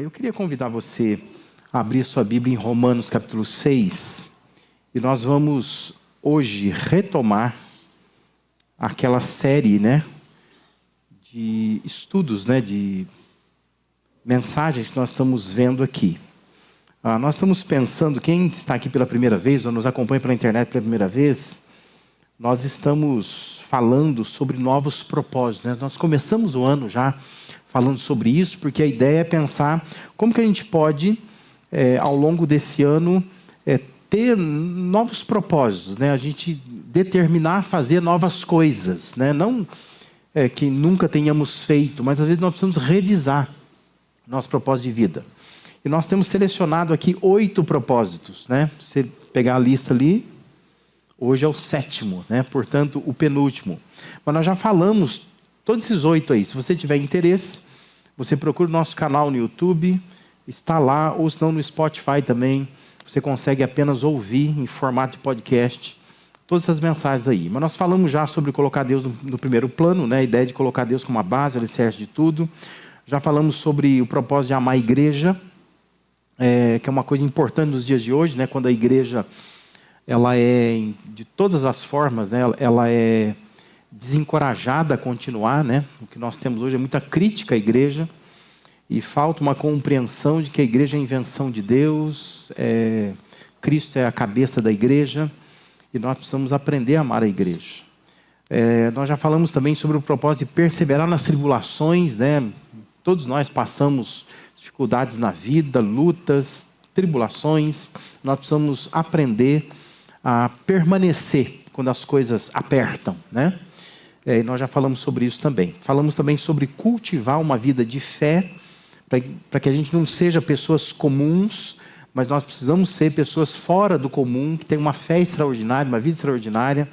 Eu queria convidar você a abrir sua Bíblia em Romanos capítulo 6. E nós vamos hoje retomar aquela série, de estudos, de mensagens que nós estamos vendo aqui. Nós estamos pensando, quem está aqui pela primeira vez, ou nos acompanha pela internet pela primeira vez, nós estamos falando sobre novos propósitos. Nós começamos o ano já falando sobre isso, porque a ideia é pensar como que a gente pode, ao longo desse ano, ter novos propósitos, a gente determinar fazer novas coisas, não que nunca tenhamos feito, mas às vezes nós precisamos revisar nosso propósito de vida. E nós temos selecionado aqui 8 propósitos, Se você pegar a lista ali, hoje é o 7º, portanto o penúltimo. Mas nós já falamos todos esses 8 aí. Se você tiver interesse, você procura o nosso canal no YouTube, está lá, ou se não no Spotify também. Você consegue apenas ouvir em formato de podcast todas essas mensagens aí. Mas nós falamos já sobre colocar Deus no primeiro plano, a ideia de colocar Deus como a base, o alicerce de tudo. Já falamos sobre o propósito de amar a igreja, que é uma coisa importante nos dias de hoje, quando a igreja ela é, de todas as formas, ela é desencorajada a continuar. O que nós temos hoje é muita crítica à igreja, e falta uma compreensão de que a igreja é a invenção de Deus, Cristo é a cabeça da igreja, e nós precisamos aprender a amar a igreja. Nós já falamos também sobre o propósito de perseverar nas tribulações, Todos nós passamos dificuldades na vida, lutas, tribulações. Nós precisamos aprender a permanecer quando as coisas apertam, E nós já falamos sobre isso também. Falamos também sobre cultivar uma vida de fé, para que a gente não seja pessoas comuns, mas nós precisamos ser pessoas fora do comum, que têm uma fé extraordinária, uma vida extraordinária,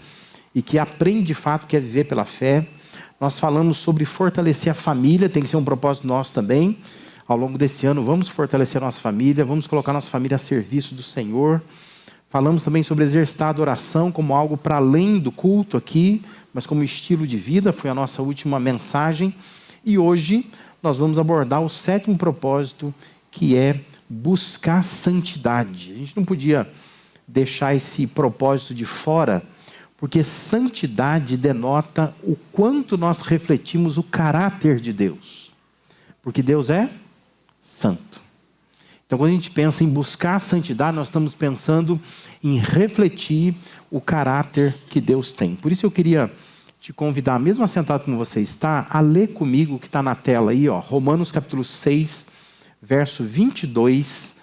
e que aprende de fato o que é viver pela fé. Nós falamos sobre fortalecer a família, tem que ser um propósito nosso também. Ao longo desse ano, vamos fortalecer a nossa família, vamos colocar a nossa família a serviço do Senhor. Falamos também sobre exercitar a adoração como algo para além do culto aqui, mas como estilo de vida, foi a nossa última mensagem. E hoje nós vamos abordar o 7º propósito, que é buscar santidade. A gente não podia deixar esse propósito de fora, porque santidade denota o quanto nós refletimos o caráter de Deus. Porque Deus é santo. Então, quando a gente pensa em buscar a santidade, nós estamos pensando em refletir o caráter que Deus tem. Por isso eu queria te convidar, mesmo assentado como você está, a ler comigo o que está na tela aí, Romanos capítulo 6, verso 22,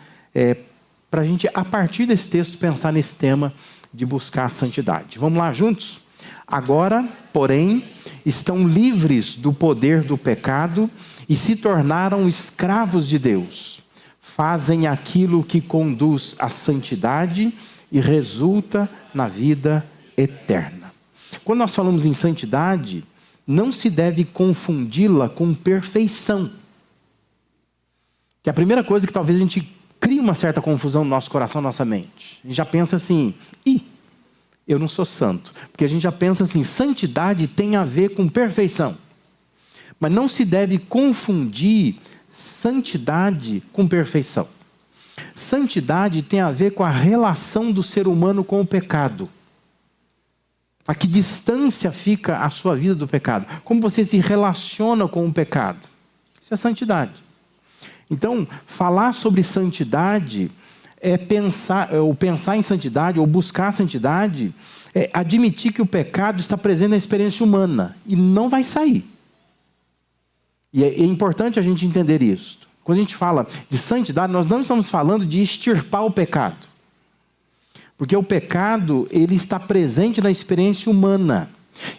para a gente, a partir desse texto, pensar nesse tema de buscar a santidade. Vamos lá juntos? Agora, porém, estão livres do poder do pecado e se tornaram escravos de Deus. Fazem aquilo que conduz à santidade e resulta na vida eterna. Quando nós falamos em santidade, não se deve confundi-la com perfeição. Que é a primeira coisa que talvez a gente crie uma certa confusão no nosso coração, na nossa mente. A gente já pensa assim, eu não sou santo. Porque a gente já pensa assim, santidade tem a ver com perfeição. Mas não se deve confundir santidade com perfeição. Santidade tem a ver com a relação do ser humano com o pecado. A que distância fica a sua vida do pecado? Como você se relaciona com o pecado? Isso é santidade. Então, falar sobre santidade é pensar em santidade, ou buscar a santidade, é admitir que o pecado está presente na experiência humana e não vai sair. E é importante a gente entender isso. Quando a gente fala de santidade, nós não estamos falando de extirpar o pecado. Porque o pecado, ele está presente na experiência humana.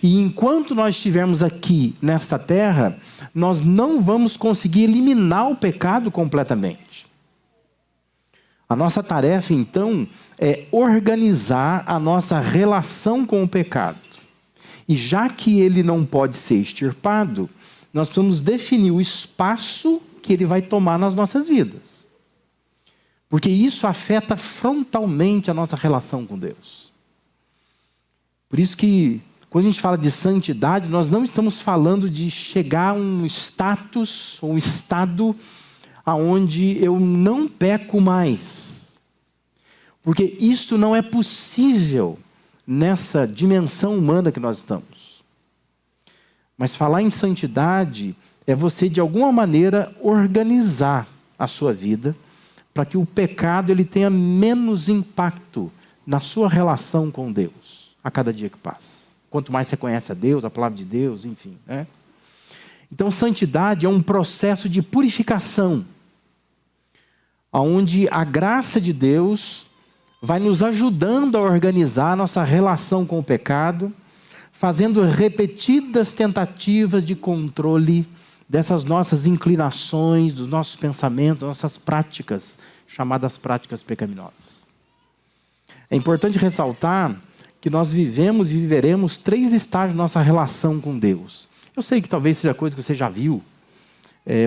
E enquanto nós estivermos aqui nesta terra, nós não vamos conseguir eliminar o pecado completamente. A nossa tarefa, então, é organizar a nossa relação com o pecado. E já que ele não pode ser extirpado, nós precisamos definir o espaço que ele vai tomar nas nossas vidas. Porque isso afeta frontalmente a nossa relação com Deus. Por isso que, quando a gente fala de santidade, nós não estamos falando de chegar a um status ou um estado aonde eu não peco mais. Porque isto não é possível nessa dimensão humana que nós estamos. Mas falar em santidade é você, de alguma maneira, organizar a sua vida para que o pecado ele tenha menos impacto na sua relação com Deus, a cada dia que passa. Quanto mais você conhece a Deus, a palavra de Deus, enfim, né? Então, santidade é um processo de purificação, onde a graça de Deus vai nos ajudando a organizar a nossa relação com o pecado, fazendo repetidas tentativas de controle dessas nossas inclinações, dos nossos pensamentos, das nossas práticas, chamadas práticas pecaminosas. É importante ressaltar que nós vivemos e viveremos 3 estágios da nossa relação com Deus. Eu sei que talvez seja coisa que você já viu,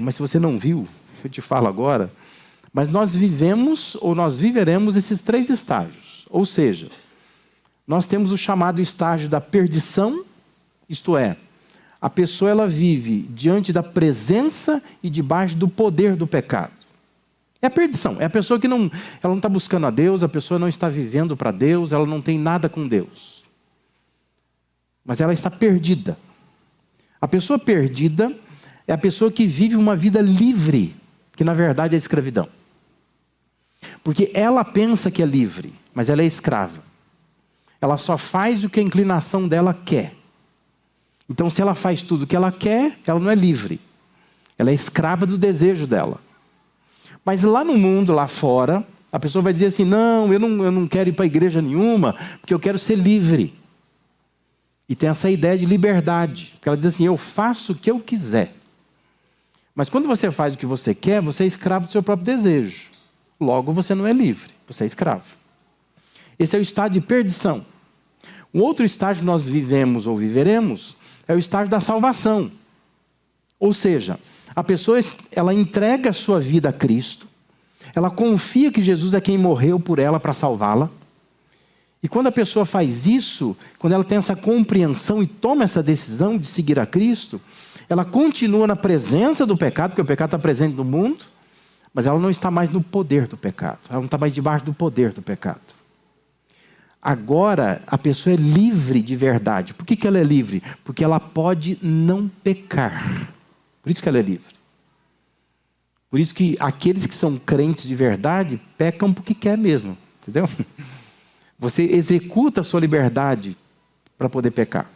mas se você não viu, eu te falo agora. Mas nós vivemos ou nós viveremos esses 3 estágios. Ou seja, nós temos o chamado estágio da perdição, isto é, a pessoa ela vive diante da presença e debaixo do poder do pecado. É a perdição, é a pessoa que ela não está buscando a Deus, a pessoa não está vivendo para Deus, ela não tem nada com Deus. Mas ela está perdida. A pessoa perdida é a pessoa que vive uma vida livre, que na verdade é escravidão. Porque ela pensa que é livre, mas ela é escrava. Ela só faz o que a inclinação dela quer. Então, se ela faz tudo o que ela quer, ela não é livre. Ela é escrava do desejo dela. Mas lá no mundo, lá fora, a pessoa vai dizer assim, não, eu não quero ir para a igreja nenhuma, porque eu quero ser livre. E tem essa ideia de liberdade. Porque ela diz assim, eu faço o que eu quiser. Mas quando você faz o que você quer, você é escravo do seu próprio desejo. Logo, você não é livre, você é escravo. Esse é o estágio de perdição. Um outro estágio que nós vivemos ou viveremos é o estágio da salvação. Ou seja, a pessoa ela entrega a sua vida a Cristo, ela confia que Jesus é quem morreu por ela para salvá-la. E quando a pessoa faz isso, quando ela tem essa compreensão e toma essa decisão de seguir a Cristo, ela continua na presença do pecado, porque o pecado está presente no mundo, mas ela não está mais no poder do pecado. Ela não está mais debaixo do poder do pecado. Agora, a pessoa é livre de verdade. Por que ela é livre? Porque ela pode não pecar. Por isso que ela é livre. Por isso que aqueles que são crentes de verdade pecam porque quer mesmo. Entendeu? Você executa a sua liberdade para poder pecar.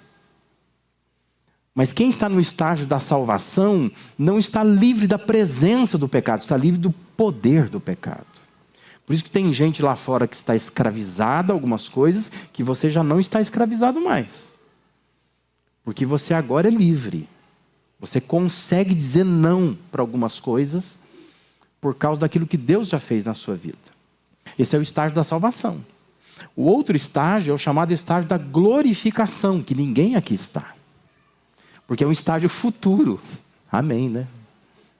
Mas quem está no estágio da salvação não está livre da presença do pecado, está livre do poder do pecado. Por isso que tem gente lá fora que está escravizada a algumas coisas que você já não está escravizado mais. Porque você agora é livre. Você consegue dizer não para algumas coisas por causa daquilo que Deus já fez na sua vida. Esse é o estágio da salvação. O outro estágio é o chamado estágio da glorificação, que ninguém aqui está. Porque é um estágio futuro. Amém, né?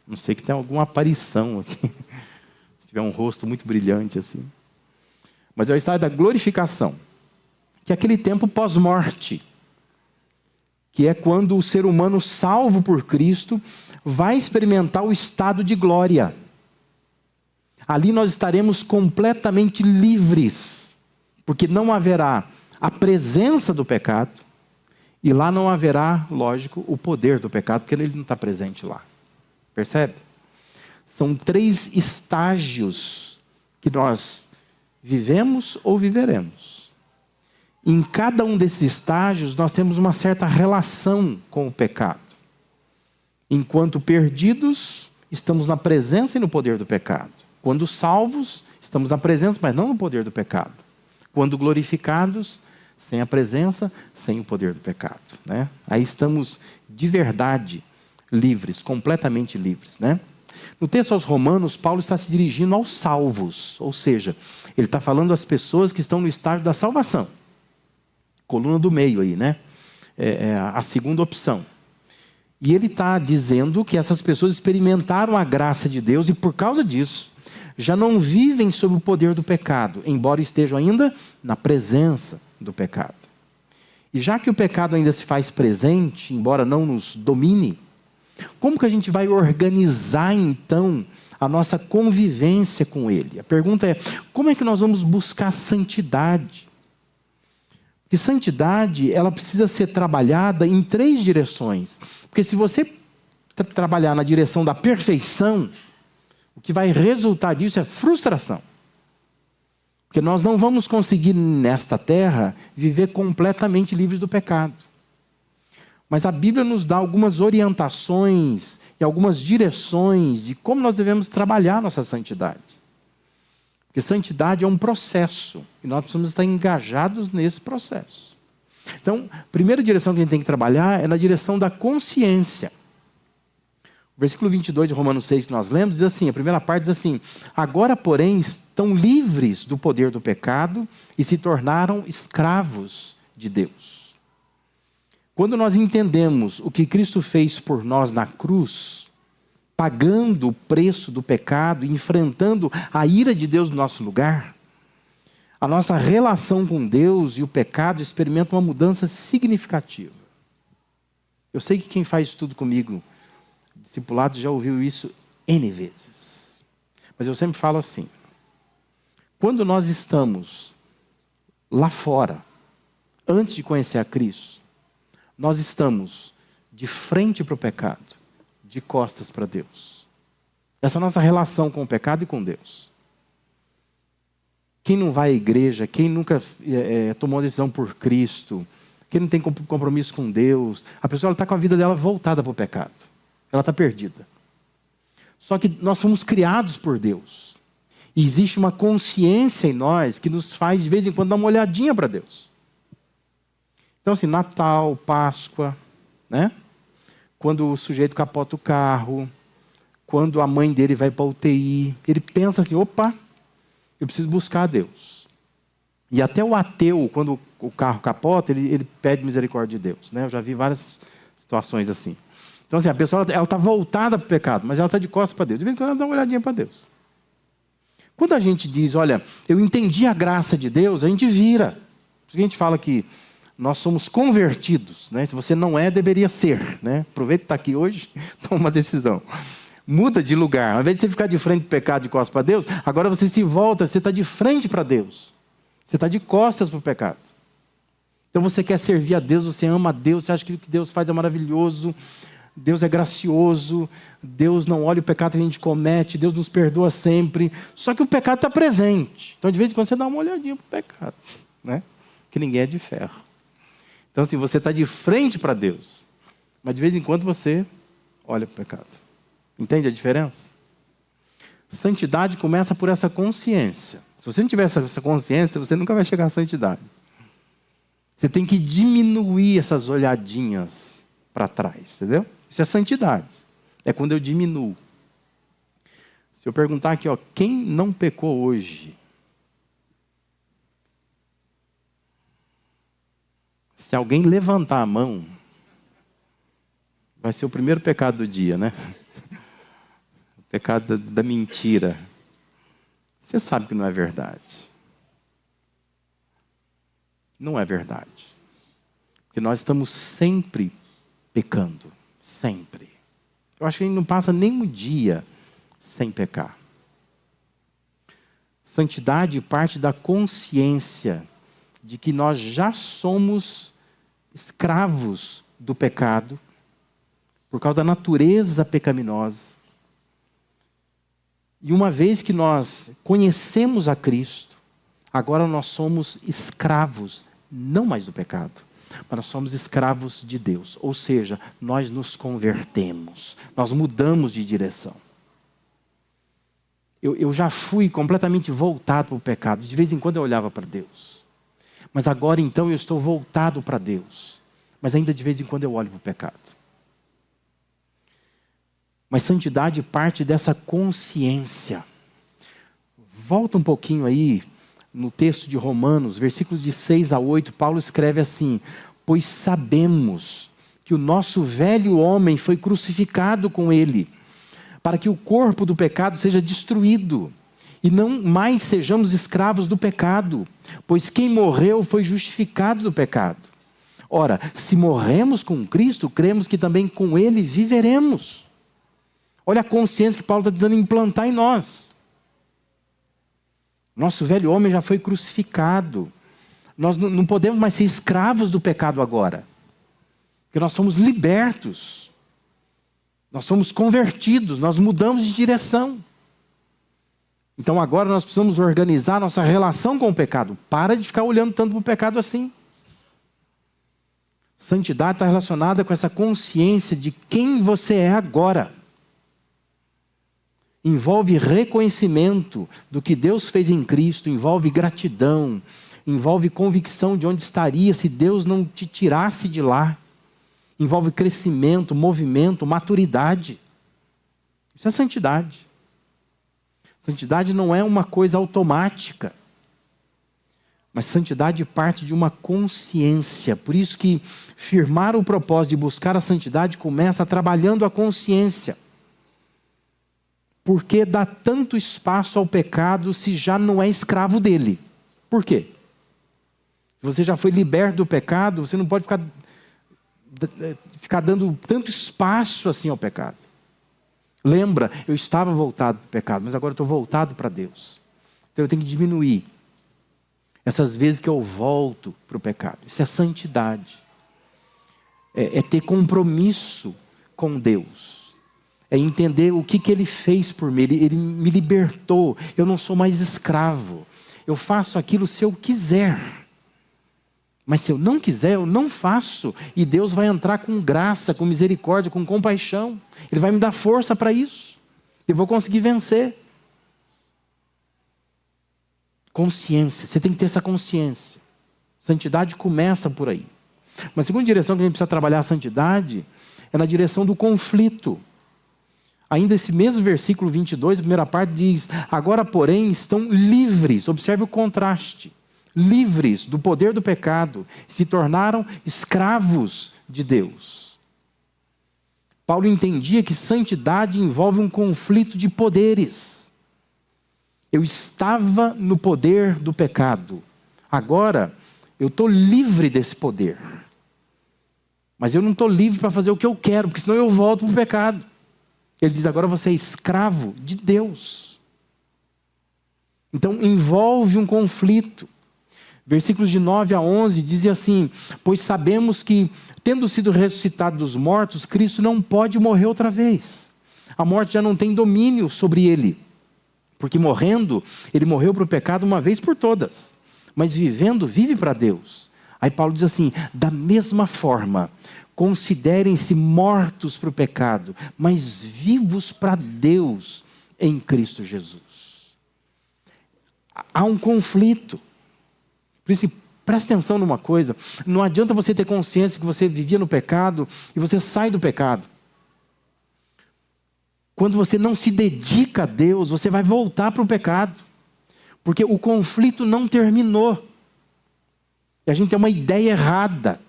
Não sei que tem alguma aparição aqui. Se tiver um rosto muito brilhante assim. Mas é o estágio da glorificação. Que é aquele tempo pós-morte. Que é quando o ser humano salvo por Cristo vai experimentar o estado de glória. Ali nós estaremos completamente livres. Porque não haverá a presença do pecado. E lá não haverá, lógico, o poder do pecado, porque ele não está presente lá. Percebe? São 3 estágios que nós vivemos ou viveremos. Em cada um desses estágios, nós temos uma certa relação com o pecado. Enquanto perdidos, estamos na presença e no poder do pecado. Quando salvos, estamos na presença, mas não no poder do pecado. Quando glorificados, sem a presença, sem o poder do pecado, né? Aí estamos de verdade livres, completamente livres, né? No texto aos Romanos, Paulo está se dirigindo aos salvos, ou seja, ele está falando às pessoas que estão no estágio da salvação. Coluna do meio aí, né? É a segunda opção. E ele está dizendo que essas pessoas experimentaram a graça de Deus e por causa disso, já não vivem sob o poder do pecado, embora estejam ainda na presença do pecado. E já que o pecado ainda se faz presente, embora não nos domine, como que a gente vai organizar então a nossa convivência com Ele. A pergunta é, como é que nós vamos buscar santidade? Porque santidade, ela precisa ser trabalhada em 3 direções. Porque se você trabalhar na direção da perfeição, o que vai resultar disso é frustração. Porque nós não vamos conseguir nesta terra viver completamente livres do pecado. Mas a Bíblia nos dá algumas orientações e algumas direções de como nós devemos trabalhar nossa santidade. Porque santidade é um processo e nós precisamos estar engajados nesse processo. Então, a primeira direção que a gente tem que trabalhar é na direção da consciência. O versículo 22 de Romanos 6 que nós lemos diz assim, a primeira parte diz assim: agora, porém, estão livres do poder do pecado e se tornaram escravos de Deus. Quando nós entendemos o que Cristo fez por nós na cruz, pagando o preço do pecado, enfrentando a ira de Deus no nosso lugar, a nossa relação com Deus e o pecado experimenta uma mudança significativa. Eu sei que quem faz tudo comigo, discipulado, já ouviu isso N vezes. Mas eu sempre falo assim, quando nós estamos lá fora, antes de conhecer a Cristo, nós estamos de frente para o pecado, de costas para Deus. Essa é a nossa relação com o pecado e com Deus. Quem não vai à igreja, quem nunca tomou decisão por Cristo, quem não tem compromisso com Deus, a pessoa está com a vida dela voltada para o pecado. Ela está perdida. Só que nós fomos criados por Deus. E existe uma consciência em nós que nos faz, de vez em quando, dar uma olhadinha para Deus. Então, assim, Natal, Páscoa, né? Quando o sujeito capota o carro, quando a mãe dele vai para a UTI, ele pensa assim, opa, eu preciso buscar a Deus. E até o ateu, quando o carro capota, ele pede misericórdia de Deus. Né? Eu já vi várias situações assim. Então, assim, a pessoa ela está voltada para o pecado, mas ela está de costas para Deus. De vez em quando ela dá uma olhadinha para Deus. Quando a gente diz, olha, eu entendi a graça de Deus, a gente vira. Por isso que a gente fala que nós somos convertidos. Né? Se você não é, deveria ser. Né? Aproveita que está aqui hoje, toma uma decisão. Muda de lugar. Ao invés de você ficar de frente para o pecado, de costas para Deus, agora você se volta, você está de frente para Deus. Você está de costas para o pecado. Então você quer servir a Deus, você ama a Deus, você acha que o que Deus faz é maravilhoso, Deus é gracioso, Deus não olha o pecado que a gente comete, Deus nos perdoa sempre. Só que o pecado está presente. Então de vez em quando você dá uma olhadinha para o pecado. Né? Que ninguém é de ferro. Então assim, você está de frente para Deus, mas de vez em quando você olha para o pecado. Entende a diferença? Santidade começa por essa consciência. Se você não tiver essa consciência, você nunca vai chegar à santidade. Você tem que diminuir essas olhadinhas para trás, entendeu? Isso é santidade. É quando eu diminuo. Se eu perguntar aqui, ó, quem não pecou hoje? Se alguém levantar a mão, vai ser o primeiro pecado do dia, né? O pecado da mentira. Você sabe que não é verdade. Não é verdade. Porque nós estamos sempre pecando. Sempre. Eu acho que a gente não passa nem um dia sem pecar. Santidade parte da consciência de que nós já somos escravos do pecado por causa da natureza pecaminosa. E uma vez que nós conhecemos a Cristo, agora nós somos escravos, não mais do pecado, mas nós somos escravos de Deus. Ou seja, nós nos convertemos, nós mudamos de direção. Eu já fui completamente voltado para o pecado, de vez em quando eu olhava para Deus. Mas agora então eu estou voltado para Deus, mas ainda de vez em quando eu olho para o pecado. Mas santidade parte dessa consciência. Volta um pouquinho aí no texto de Romanos, versículos de 6 a 8, Paulo escreve assim: pois sabemos que o nosso velho homem foi crucificado com ele, para que o corpo do pecado seja destruído, e não mais sejamos escravos do pecado, pois quem morreu foi justificado do pecado. Ora, se morremos com Cristo, cremos que também com ele viveremos. Olha a consciência que Paulo está tentando implantar em nós. Nosso velho homem já foi crucificado. Nós não podemos mais ser escravos do pecado agora. Porque nós somos libertos. Nós somos convertidos, nós mudamos de direção. Então agora nós precisamos organizar nossa relação com o pecado. Para de ficar olhando tanto para o pecado assim. Santidade está relacionada com essa consciência de quem você é agora. Envolve reconhecimento do que Deus fez em Cristo, envolve gratidão, envolve convicção de onde estaria se Deus não te tirasse de lá. Envolve crescimento, movimento, maturidade. Isso é santidade. Santidade não é uma coisa automática. Mas santidade parte de uma consciência. Por isso que firmar o propósito de buscar a santidade começa trabalhando a consciência. Por que dá tanto espaço ao pecado se já não é escravo dele? Por quê? Se você já foi liberto do pecado, você não pode ficar dando tanto espaço assim ao pecado. Lembra, eu estava voltado para o pecado, mas agora eu estou voltado para Deus. Então eu tenho que diminuir essas vezes que eu volto para o pecado. Isso é santidade. É ter compromisso com Deus. É entender o que Ele fez por mim. Ele me libertou. Eu não sou mais escravo. Eu faço aquilo se eu quiser. Mas se eu não quiser, eu não faço. E Deus vai entrar com graça, com misericórdia, com compaixão. Ele vai me dar força para isso. Eu vou conseguir vencer. Consciência. Você tem que ter essa consciência. Santidade começa por aí. Uma segunda direção que a gente precisa trabalhar a santidade é na direção do conflito. Ainda esse mesmo versículo 22, a primeira parte diz: agora, porém, estão livres. Observe o contraste. Livres do poder do pecado, se tornaram escravos de Deus. Paulo entendia que santidade envolve um conflito de poderes. Eu estava no poder do pecado. Agora, eu estou livre desse poder. Mas eu não estou livre para fazer o que eu quero, porque senão eu volto para o pecado. Ele diz, agora você é escravo de Deus. Então, envolve um conflito. Versículos de 9 a 11 dizem assim: pois sabemos que, tendo sido ressuscitado dos mortos, Cristo não pode morrer outra vez. A morte já não tem domínio sobre ele. Porque morrendo, ele morreu para o pecado uma vez por todas. Mas vivendo, vive para Deus. Aí Paulo diz assim: da mesma forma, considerem-se mortos para o pecado, mas vivos para Deus em Cristo Jesus. Há um conflito. Por isso, presta atenção numa coisa. Não adianta você ter consciência que você vivia no pecado e você sai do pecado. Quando você não se dedica a Deus, você vai voltar para o pecado. Porque o conflito não terminou. E a gente tem uma ideia errada.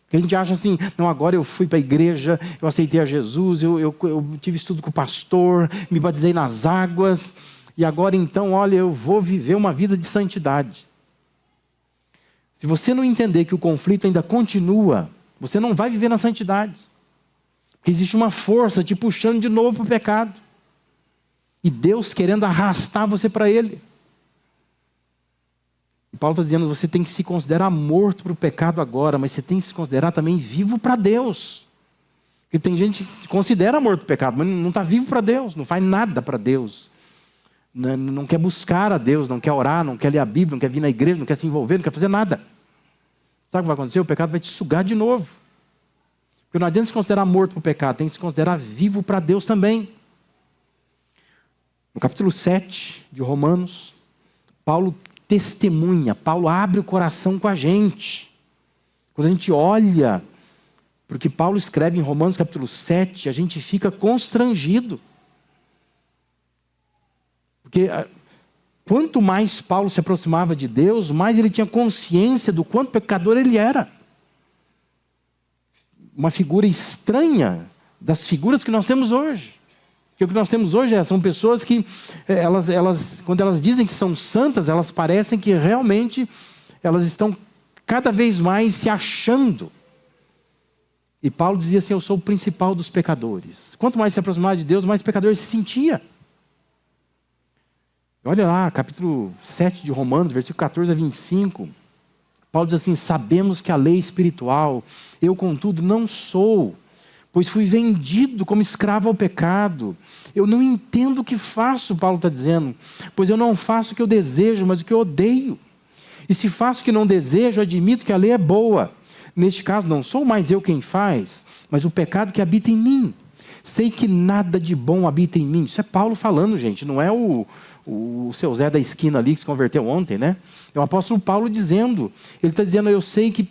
Que a gente acha assim, não, agora eu fui para a igreja, eu aceitei a Jesus, eu tive estudo com o pastor, me batizei nas águas, e agora então, olha, eu vou viver uma vida de santidade. Se você não entender que o conflito ainda continua, você não vai viver na santidade. Porque existe uma força te puxando de novo para o pecado. E Deus querendo arrastar você para Ele. E Paulo está dizendo, você tem que se considerar morto para o pecado agora, mas você tem que se considerar também vivo para Deus. Porque tem gente que se considera morto para o pecado, mas não está vivo para Deus, não faz nada para Deus. Não quer buscar a Deus, não quer orar, não quer ler a Bíblia, não quer vir na igreja, não quer se envolver, não quer fazer nada. Sabe o que vai acontecer? O pecado vai te sugar de novo. Porque não adianta se considerar morto para o pecado, tem que se considerar vivo para Deus também. No capítulo 7 de Romanos, Paulo testemunha, Paulo abre o coração com a gente. Quando a gente olha para o que Paulo escreve em Romanos capítulo 7, a gente fica constrangido. Porque quanto mais Paulo se aproximava de Deus, mais ele tinha consciência do quanto pecador ele era. Uma figura estranha das figuras que nós temos hoje. Porque o que nós temos hoje são pessoas que, quando elas dizem que são santas, elas parecem que realmente elas estão cada vez mais se achando. E Paulo dizia assim: eu sou o principal dos pecadores. Quanto mais se aproximava de Deus, mais pecador ele se sentia. Olha lá, capítulo 7 de Romanos, versículo 14 a 25. Paulo diz assim: sabemos que a lei espiritual, eu contudo não sou, pois fui vendido como escravo ao pecado. Eu não entendo o que faço, Paulo está dizendo, pois eu não faço o que eu desejo, mas o que eu odeio. E se faço o que não desejo, admito que a lei é boa. Neste caso, não sou mais eu quem faz, mas o pecado que habita em mim. Sei que nada de bom habita em mim. Isso é Paulo falando, gente, não é o seu Zé da esquina ali que se converteu ontem, né? É o apóstolo Paulo dizendo. Ele está dizendo: eu sei que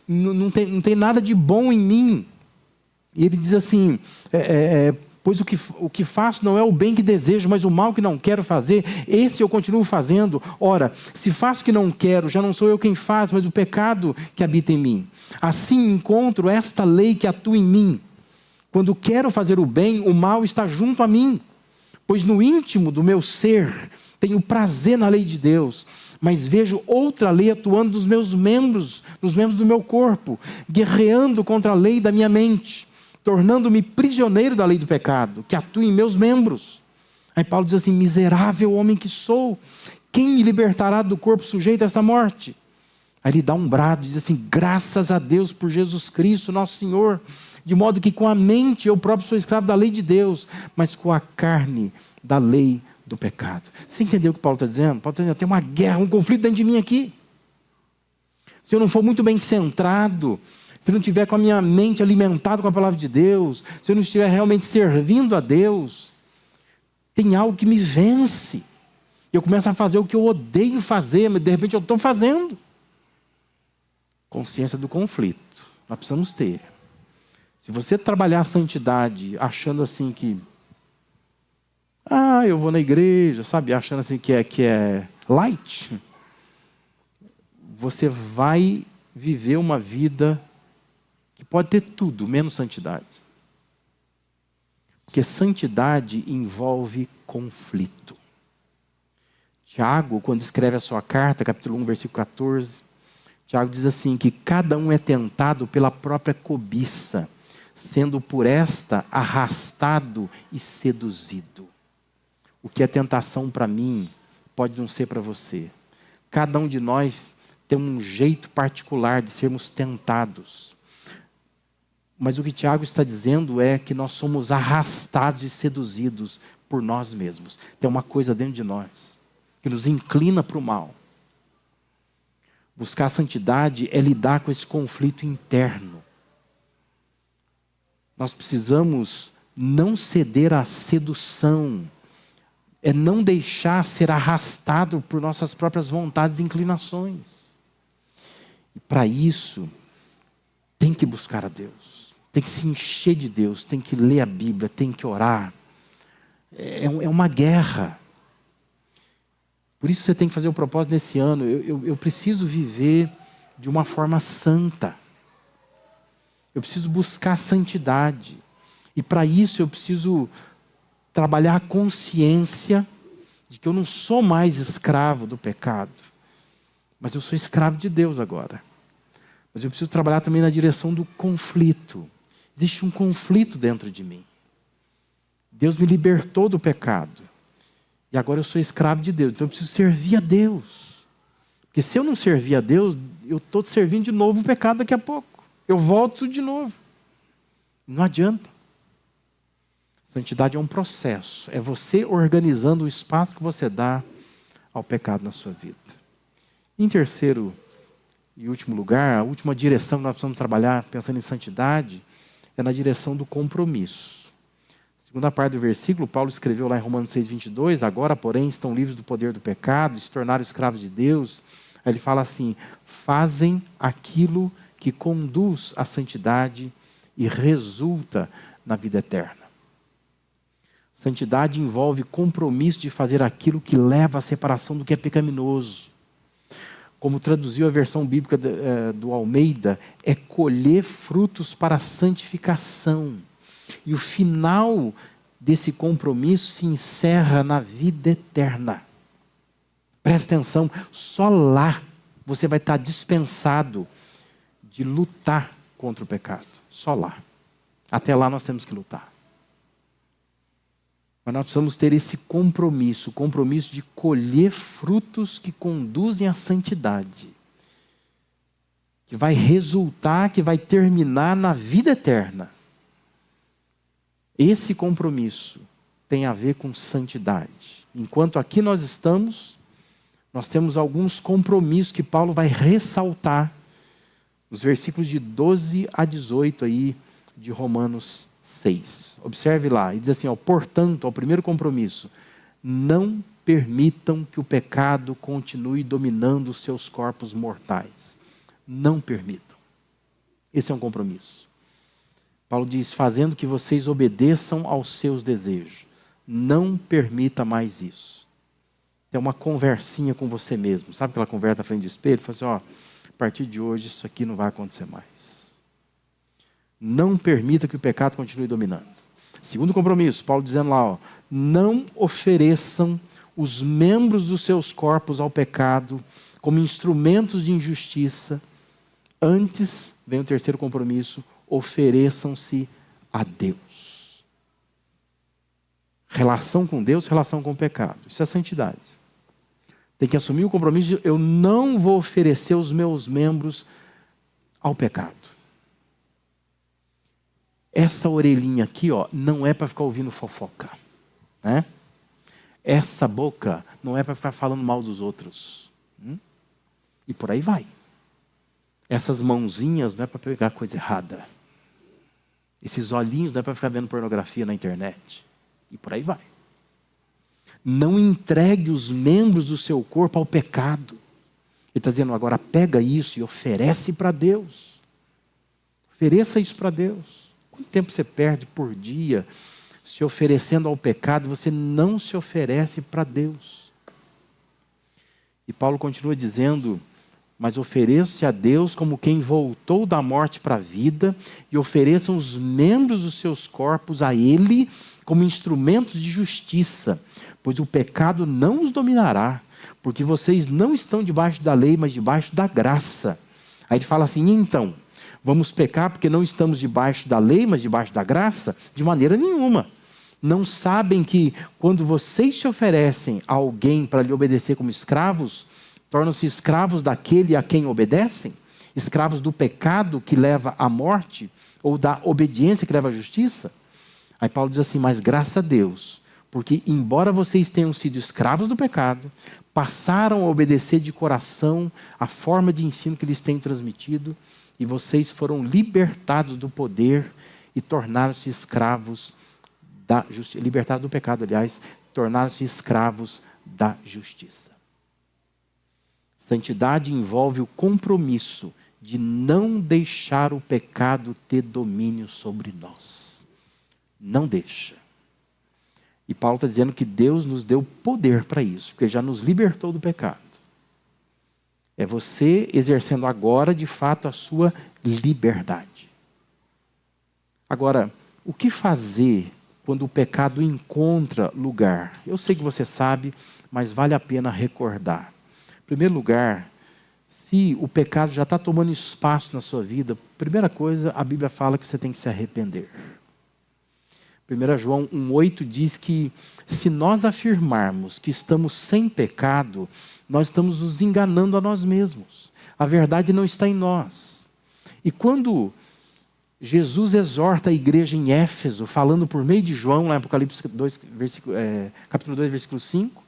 não tem nada de bom em mim. E ele diz assim: pois o que faço não é o bem que desejo, mas o mal que não quero fazer, esse eu continuo fazendo. Ora, se faço o que não quero, já não sou eu quem faz, mas o pecado que habita em mim. Assim encontro esta lei que atua em mim. Quando quero fazer o bem, o mal está junto a mim. Pois no íntimo do meu ser tenho prazer na lei de Deus, mas vejo outra lei atuando nos meus membros, nos membros do meu corpo, guerreando contra a lei da minha mente, tornando-me prisioneiro da lei do pecado, que atua em meus membros. Aí Paulo diz assim: miserável homem que sou, quem me libertará do corpo sujeito a esta morte? Aí ele dá um brado, diz assim: graças a Deus por Jesus Cristo, nosso Senhor, de modo que com a mente eu próprio sou escravo da lei de Deus, mas com a carne da lei do pecado. Você entendeu o que Paulo está dizendo? Paulo está dizendo: tem uma guerra, um conflito dentro de mim aqui. Se eu não for muito bem centrado, se eu não estiver com a minha mente alimentada com a palavra de Deus, se eu não estiver realmente servindo a Deus, tem algo que me vence. Eu começo a fazer o que eu odeio fazer, mas de repente eu estou fazendo. Consciência do conflito. Nós precisamos ter. Se você trabalhar a santidade achando assim que eu vou na igreja, sabe? Achando assim que é light, você vai viver uma vida que pode ter tudo, menos santidade. Porque santidade envolve conflito. Tiago, quando escreve a sua carta, capítulo 1, versículo 14, Tiago diz assim, que cada um é tentado pela própria cobiça, sendo por esta arrastado e seduzido. O que é tentação para mim, pode não ser para você. Cada um de nós tem um jeito particular de sermos tentados. Mas o que Tiago está dizendo é que nós somos arrastados e seduzidos por nós mesmos. Tem uma coisa dentro de nós que nos inclina para o mal. Buscar a santidade é lidar com esse conflito interno. Nós precisamos não ceder à sedução, é não deixar ser arrastado por nossas próprias vontades e inclinações. E para isso, tem que buscar a Deus, tem que se encher de Deus, tem que ler a Bíblia, tem que orar. É uma guerra. Por isso você tem que fazer o propósito nesse ano. Eu preciso viver de uma forma santa. Eu preciso buscar a santidade. E para isso eu preciso trabalhar a consciência de que eu não sou mais escravo do pecado, mas eu sou escravo de Deus agora. Mas eu preciso trabalhar também na direção do conflito. Existe um conflito dentro de mim. Deus me libertou do pecado. E agora eu sou escravo de Deus. Então eu preciso servir a Deus. Porque se eu não servir a Deus, eu estou servindo de novo o pecado daqui a pouco. Eu volto de novo. Não adianta. Santidade é um processo. É você organizando o espaço que você dá ao pecado na sua vida. Em terceiro e último lugar, a última direção que nós precisamos trabalhar, pensando em santidade, é na direção do compromisso. Segunda parte do versículo, Paulo escreveu lá em Romanos 6:22, agora, porém, estão livres do poder do pecado, se tornaram escravos de Deus. Aí ele fala assim, fazem aquilo que conduz à santidade e resulta na vida eterna. Santidade envolve compromisso de fazer aquilo que leva à separação do que é pecaminoso. Como traduziu a versão bíblica do Almeida, é colher frutos para a santificação. E o final desse compromisso se encerra na vida eterna. Presta atenção, só lá você vai estar dispensado de lutar contra o pecado. Só lá. Até lá nós temos que lutar. Mas nós precisamos ter esse compromisso, o compromisso de colher frutos que conduzem à santidade. Que vai resultar, que vai terminar na vida eterna. Esse compromisso tem a ver com santidade. Enquanto aqui nós estamos, nós temos alguns compromissos que Paulo vai ressaltar nos versículos de 12 a 18 aí de Romanos 6. Observe lá, e diz assim, portanto, ao primeiro compromisso, não permitam que o pecado continue dominando os seus corpos mortais. Não permitam. Esse é um compromisso. Paulo diz, fazendo que vocês obedeçam aos seus desejos. Não permita mais isso. É uma conversinha com você mesmo. Sabe aquela conversa na frente do espelho? Fala assim, a partir de hoje isso aqui não vai acontecer mais. Não permita que o pecado continue dominando. Segundo compromisso, Paulo dizendo lá, não ofereçam os membros dos seus corpos ao pecado como instrumentos de injustiça. Antes, vem o terceiro compromisso, ofereçam-se a Deus. Relação com Deus, relação com o pecado. Isso é santidade. Tem que assumir o compromisso de eu não vou oferecer os meus membros ao pecado. Essa orelhinha aqui, não é para ficar ouvindo fofoca. Né? Essa boca não é para ficar falando mal dos outros. E por aí vai. Essas mãozinhas não é para pegar coisa errada. Esses olhinhos não é para ficar vendo pornografia na internet. E por aí vai. Não entregue os membros do seu corpo ao pecado. Ele está dizendo, agora pega isso e oferece para Deus. Ofereça isso para Deus. Quanto tempo você perde por dia se oferecendo ao pecado e você não se oferece para Deus? E Paulo continua dizendo, mas ofereça-se a Deus como quem voltou da morte para a vida e ofereçam os membros dos seus corpos a Ele como instrumentos de justiça, pois o pecado não os dominará, porque vocês não estão debaixo da lei, mas debaixo da graça. Aí ele fala assim, então, vamos pecar porque não estamos debaixo da lei, mas debaixo da graça? De maneira nenhuma. Não sabem que quando vocês se oferecem a alguém para lhe obedecer como escravos, tornam-se escravos daquele a quem obedecem? Escravos do pecado que leva à morte? Ou da obediência que leva à justiça? Aí Paulo diz assim, mas graças a Deus, porque embora vocês tenham sido escravos do pecado, passaram a obedecer de coração a forma de ensino que lhes tem transmitido, e vocês foram libertados do poder e tornaram-se escravos da justiça. Libertados do pecado, aliás, tornaram-se escravos da justiça. Santidade envolve o compromisso de não deixar o pecado ter domínio sobre nós. Não deixa. E Paulo está dizendo que Deus nos deu poder para isso, porque Ele já nos libertou do pecado. É você exercendo agora, de fato, a sua liberdade. Agora, o que fazer quando o pecado encontra lugar? Eu sei que você sabe, mas vale a pena recordar. Em primeiro lugar, se o pecado já está tomando espaço na sua vida, primeira coisa, a Bíblia fala que você tem que se arrepender. 1 João 1,8 diz que se nós afirmarmos que estamos sem pecado, nós estamos nos enganando a nós mesmos. A verdade não está em nós. E quando Jesus exorta a igreja em Éfeso, falando por meio de João, lá em Apocalipse 2, capítulo 2, versículo 5,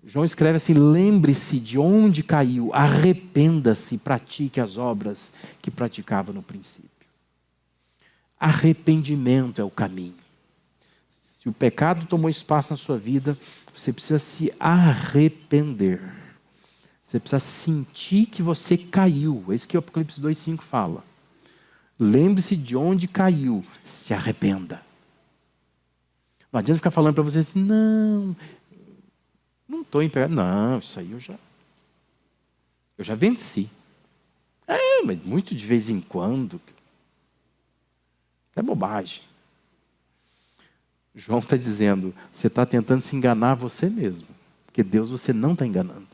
João escreve assim, lembre-se de onde caiu, arrependa-se e pratique as obras que praticava no princípio. Arrependimento é o caminho. Se o pecado tomou espaço na sua vida, você precisa se arrepender. Você precisa sentir que você caiu. É isso que o Apocalipse 2,5 fala. Lembre-se de onde caiu, se arrependa. Não adianta ficar falando para você assim, não estou em pecado. Não, isso aí eu já venci. Mas muito de vez em quando. É bobagem. João está dizendo, você está tentando se enganar você mesmo. Porque Deus você não está enganando.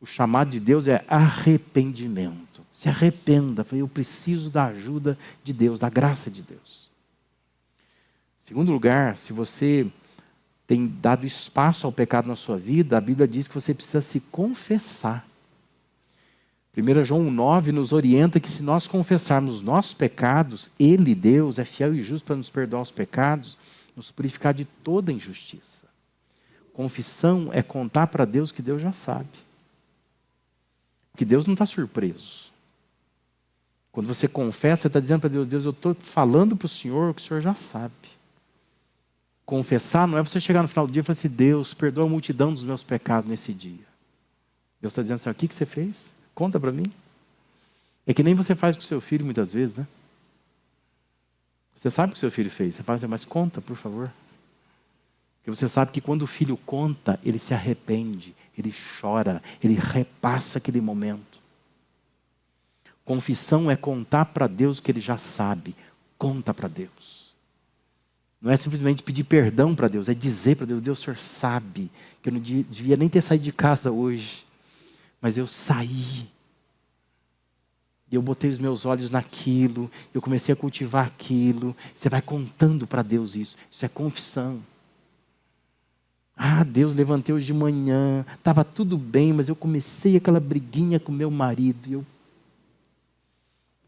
O chamado de Deus é arrependimento. Se arrependa. Eu preciso da ajuda de Deus, da graça de Deus. Segundo lugar, se você tem dado espaço ao pecado na sua vida, a Bíblia diz que você precisa se confessar. 1 João 9 nos orienta que se nós confessarmos nossos pecados, Ele, Deus, é fiel e justo para nos perdoar os pecados, nos purificar de toda injustiça. Confissão é contar para Deus que Deus já sabe. Porque Deus não está surpreso. Quando você confessa, você está dizendo para Deus, Deus, eu estou falando para o Senhor o que o Senhor já sabe. Confessar não é você chegar no final do dia e falar assim, Deus, perdoa a multidão dos meus pecados nesse dia. Deus está dizendo assim, o que você fez? Conta para mim. É que nem você faz com o seu filho muitas vezes, né? Você sabe o que o seu filho fez. Você fala assim, mas conta, por favor. Porque você sabe que quando o filho conta, ele se arrepende, ele chora, ele repassa aquele momento. Confissão é contar para Deus o que ele já sabe. Conta para Deus. Não é simplesmente pedir perdão para Deus, é dizer para Deus, Deus, o Senhor sabe que eu não devia nem ter saído de casa hoje, mas eu saí. E eu botei os meus olhos naquilo, eu comecei a cultivar aquilo. Você vai contando para Deus isso. Isso é confissão. Ah, Deus, levantei hoje de manhã, estava tudo bem, mas eu comecei aquela briguinha com meu marido.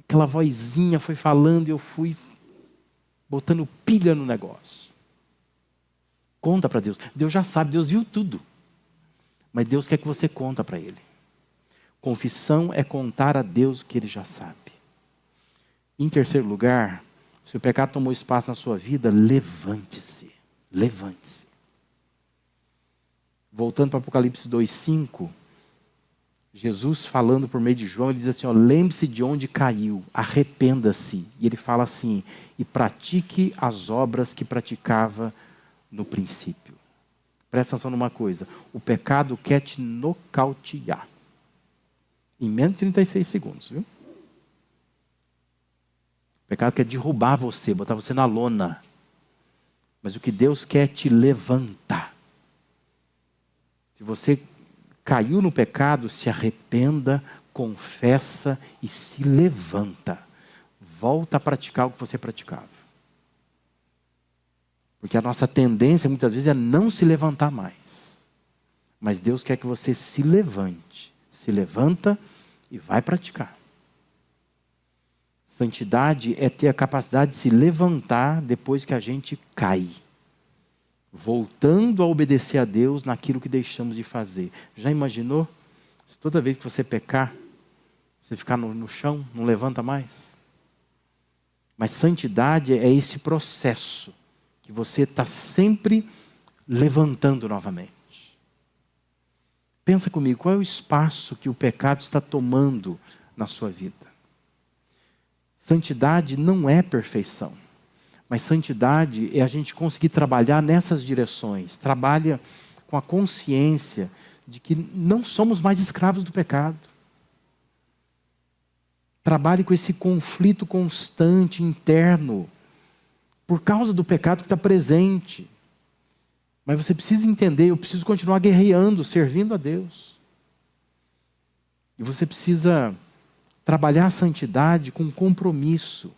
Aquela vozinha foi falando e eu fui botando pilha no negócio. Conta para Deus. Deus já sabe, Deus viu tudo. Mas Deus quer que você conta para Ele. Confissão é contar a Deus o que Ele já sabe. Em terceiro lugar, se o pecado tomou espaço na sua vida, levante-se. Levante-se. Voltando para Apocalipse 2:5, Jesus falando por meio de João, ele diz assim, lembre-se de onde caiu, arrependa-se. E ele fala assim, e pratique as obras que praticava no princípio. Presta atenção numa coisa, o pecado quer te nocautear. Em menos de 36 segundos, viu? O pecado quer derrubar você, botar você na lona. Mas o que Deus quer é te levantar. Se você caiu no pecado, se arrependa, confessa e se levanta. Volta a praticar o que você praticava. Porque a nossa tendência muitas vezes é não se levantar mais. Mas Deus quer que você se levante. Se levanta e vai praticar. Santidade é ter a capacidade de se levantar depois que a gente cai. Voltando a obedecer a Deus naquilo que deixamos de fazer. Já imaginou? Se toda vez que você pecar, você ficar no chão, não levanta mais? Mas santidade é esse processo que você está sempre levantando novamente. Pensa comigo, qual é o espaço que o pecado está tomando na sua vida? Santidade não é perfeição. Mas santidade é a gente conseguir trabalhar nessas direções. Trabalha com a consciência de que não somos mais escravos do pecado. Trabalhe com esse conflito constante, interno, por causa do pecado que está presente. Mas você precisa entender, eu preciso continuar guerreando, servindo a Deus. E você precisa trabalhar a santidade com compromisso.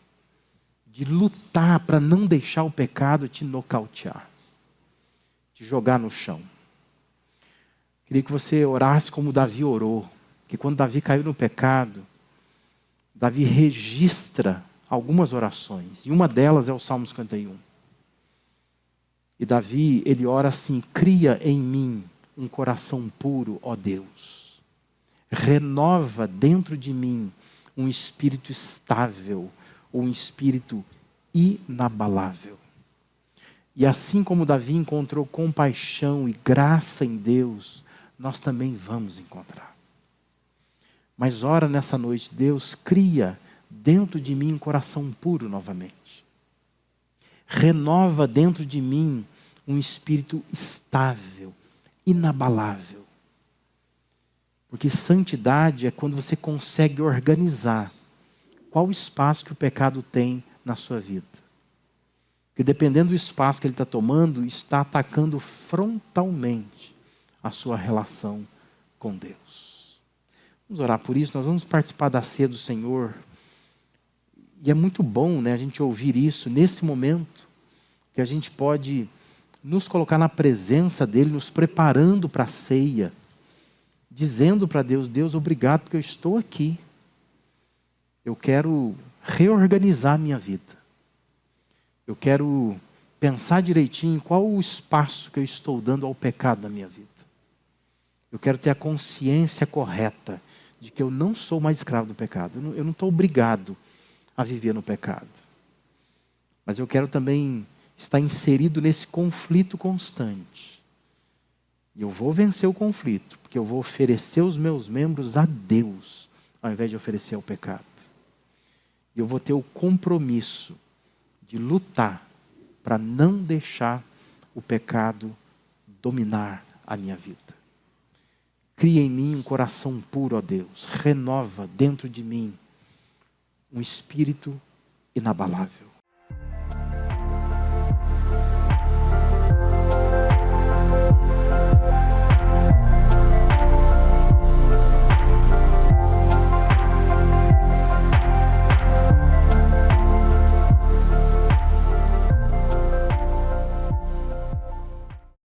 De lutar para não deixar o pecado te nocautear. Te jogar no chão. Queria que você orasse como Davi orou. Que quando Davi caiu no pecado, Davi registra algumas orações. E uma delas é o Salmo 51. E Davi, ele ora assim, cria em mim um coração puro, ó Deus. Renova dentro de mim um espírito estável, um espírito inabalável. E assim como Davi encontrou compaixão e graça em Deus, nós também vamos encontrar. Mas ora nessa noite, Deus cria dentro de mim um coração puro novamente. Renova dentro de mim um espírito estável, inabalável. Porque santidade é quando você consegue organizar qual o espaço que o pecado tem na sua vida. Porque dependendo do espaço que ele está tomando, está atacando frontalmente a sua relação com Deus. Vamos orar por isso, nós vamos participar da ceia do Senhor. E é muito bom, né, a gente ouvir isso nesse momento, que a gente pode nos colocar na presença dEle, nos preparando para a ceia, dizendo para Deus, Deus, obrigado porque eu estou aqui. Eu quero reorganizar a minha vida. Eu quero pensar direitinho em qual o espaço que eu estou dando ao pecado na minha vida. Eu quero ter a consciência correta de que eu não sou mais escravo do pecado. Eu não estou obrigado a viver no pecado. Mas eu quero também estar inserido nesse conflito constante. E eu vou vencer o conflito, porque eu vou oferecer os meus membros a Deus, ao invés de oferecer ao pecado. E eu vou ter o compromisso de lutar para não deixar o pecado dominar a minha vida. Cria em mim um coração puro, ó Deus. Renova dentro de mim um espírito inabalável.